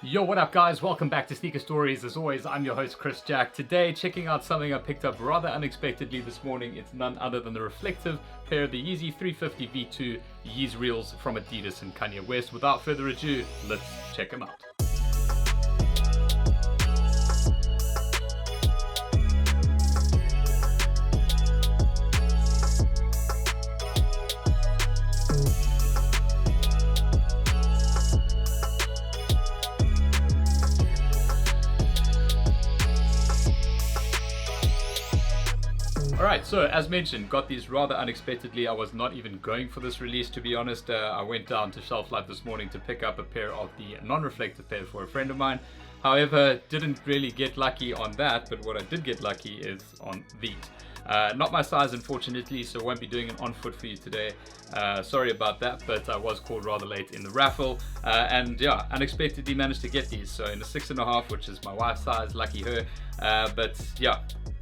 Yo, what up guys? Welcome back to Sneaker Stories. As always, I'm your host Chris Jack. Today, checking out something I picked up rather unexpectedly this morning. It's none other than the reflective pair of the Yeezy 350 V2 Yeezreels from Adidas and Kanye West. Without further ado, let's check them out. Alright, so as mentioned, got these rather unexpectedly. I was not even going for this release, to be honest. I went down to Shelf Life this morning to pick up a pair of the non-reflective pair for a friend of mine. However, didn't really get lucky on that, but what I did get lucky is on these. Not my size, unfortunately, so won't be doing an on foot for you today. Sorry about that, but I was called rather late in the raffle. And yeah, unexpectedly managed to get these. So in a 6.5, which is my wife's size, lucky her. But yeah,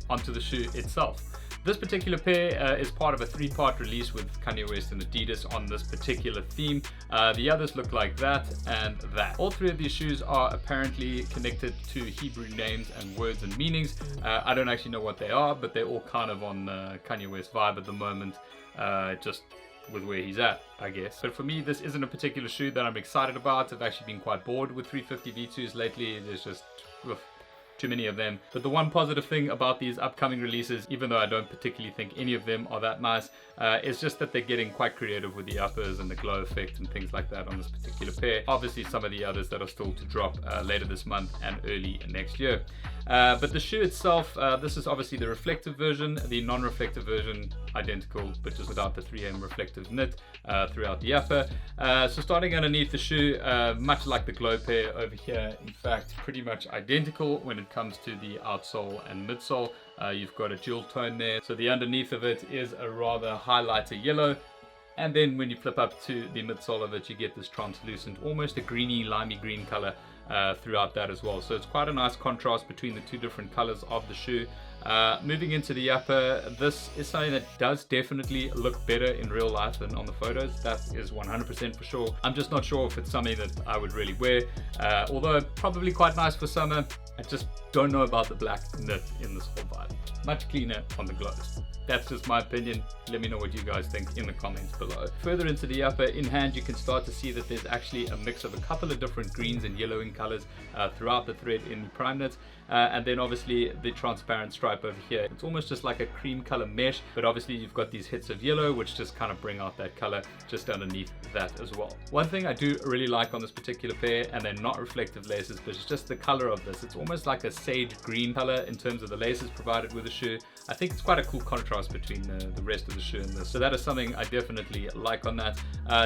onto the shoe itself. This particular pair is part of a 3-part release with Kanye West and Adidas on this particular theme. The others look like that and that. All three of these shoes are apparently connected to Hebrew names and words and meanings. I don't actually know what they are, but they're all kind of on Kanye West vibe at the moment, just with where he's at, I guess. But for me, this isn't a particular shoe that I'm excited about. I've actually been quite bored with 350 V2s lately. There's just too many of them. But the one positive thing about these upcoming releases, even though I don't particularly think any of them are that nice, is just that they're getting quite creative with the uppers and the glow effect and things like that on this particular pair. Obviously some of the others that are still to drop later this month and early next year. But the shoe itself, this is obviously the reflective version. The non-reflective version, identical, but just without the 3M reflective knit throughout the upper. So starting underneath the shoe, much like the glow pair over here, in fact pretty much identical when it comes to the outsole and midsole. You've got a dual tone there, so the underneath of it is a rather highlighter yellow, and then when you flip up to the midsole of it, you get this translucent, almost a greeny, limey green color throughout that as well. So it's quite a nice contrast between the two different colors of the shoe. Moving into the upper, this is something that does definitely look better in real life than on the photos. That is 100% for sure. I'm just not sure if it's something that I would really wear, although probably quite nice for summer. I just don't know about the black knit in this whole vibe. Much cleaner on the glows. That's just my opinion. Let me know what you guys think in the comments below. Further into the upper, in hand, you can start to see that there's actually a mix of a couple of different greens and yellowing colors throughout the thread in the prime knit. And then obviously the transparent stripe over here. It's almost just like a cream color mesh, but obviously you've got these hits of yellow which just kind of bring out that color just underneath that as well. One thing I do really like on this particular pair, and they're not reflective laces, but it's just the color of this. It's almost like a sage green color in terms of the laces provided with the shoe. I think it's quite a cool contrast between the rest of the shoe and this. So that is something I definitely like on that.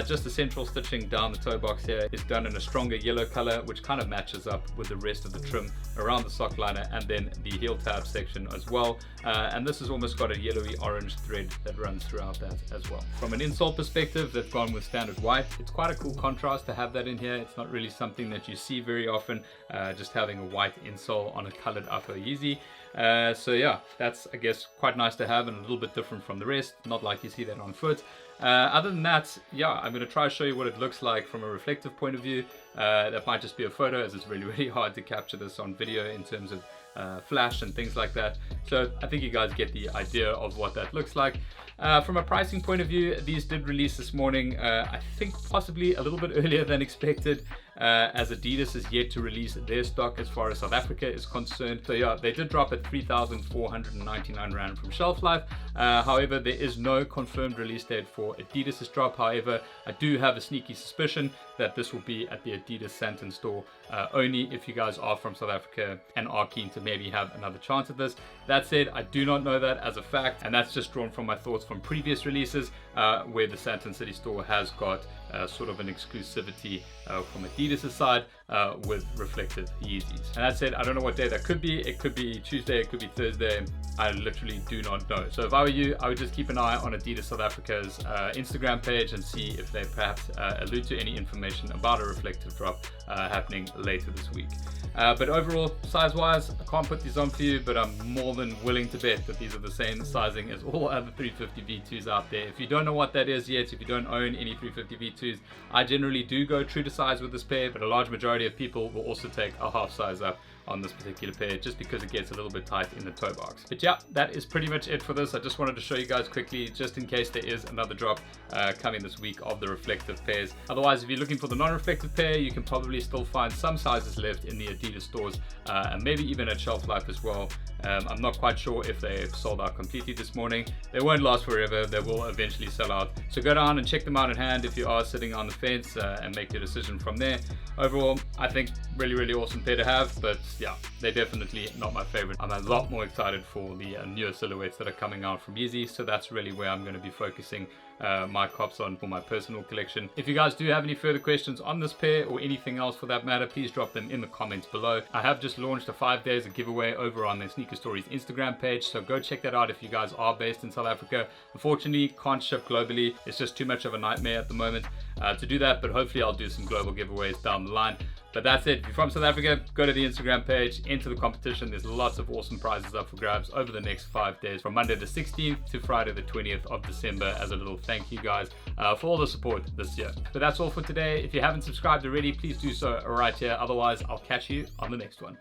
Just the central stitching down the toe box here is done in a stronger yellow color, which kind of matches up with the rest of the trim around the sock liner and then the heel tab section as well. And this has almost got a yellowy orange thread that runs throughout that as well. From an insole perspective, they've gone with standard white. It's quite a cool contrast to have that in here. It's not really something that you see very often, just having a white insole on a colored upper Yeezy. So yeah, that's I guess quite nice to have and a little bit different from the rest, not like you see that on foot. Other than that, yeah, I'm going to try to show you what it looks like from a reflective point of view. That might just be a photo, as it's really hard to capture this on video in terms of flash and things like that. So I think you guys get the idea of what that looks like. From a pricing point of view, these did release this morning, I think possibly a little bit earlier than expected, as Adidas is yet to release their stock as far as South Africa is concerned. So yeah, they did drop at 3,499 Rand from Shelf Life. However, there is no confirmed release date for Adidas's drop. However, I do have a sneaky suspicion that this will be at the Adidas Sandton store only if you guys are from South Africa and are keen to maybe have another chance at this. That said, I do not know that as a fact, and that's just drawn from my thoughts from previous releases where the Sandton City store has got sort of an exclusivity from Adidas' side with reflective Yeezys. And that said, I don't know what day that could be. It could be Tuesday, it could be Thursday. I literally do not know. So if I were you, I would just keep an eye on Adidas South Africa's Instagram page and see if they perhaps allude to any information about a reflective drop happening later this week. But overall, size-wise, I can't put these on for you, but I'm more than willing to bet that these are the same sizing as all other 350 V2s out there. If you don't know what that is yet, if you don't own any 350 V2s, I generally do go true to size with this pair, but a large majority majority of people will also take a half size up on this particular pair, just because it gets a little bit tight in the toe box. But yeah, that is pretty much it for this. I just wanted to show you guys quickly, just in case there is another drop coming this week of the reflective pairs. Otherwise, if you're looking for the non-reflective pair, you can probably still find some sizes left in the Adidas stores, and maybe even at Shelf Life as well. I'm not quite sure if they've sold out completely this morning. They won't last forever. They will eventually sell out. So go down and check them out in hand if you are sitting on the fence, and make your decision from there. Overall, I think really awesome pair to have, but yeah, they're definitely not my favorite. I'm a lot more excited for the newer silhouettes that are coming out from Yeezy, so that's really where I'm going to be focusing my cops on for my personal collection. If you guys do have any further questions on this pair or anything else for that matter, please drop them in the comments below. I have just launched a 5 days of giveaway over on the Sneaker Stories Instagram page, so go check that out if you guys are based in South Africa. Unfortunately, can't ship globally. It's just too much of a nightmare at the moment to do that, but hopefully I'll do some global giveaways down the line. But that's it. If you're from South Africa, go to the Instagram page, enter the competition. There's lots of awesome prizes up for grabs over the next 5 days, from Monday the 16th to Friday the 20th of December, as a little thank you guys for all the support this year. But that's all for today. If you haven't subscribed already, please do so right here. Otherwise, I'll catch you on the next one.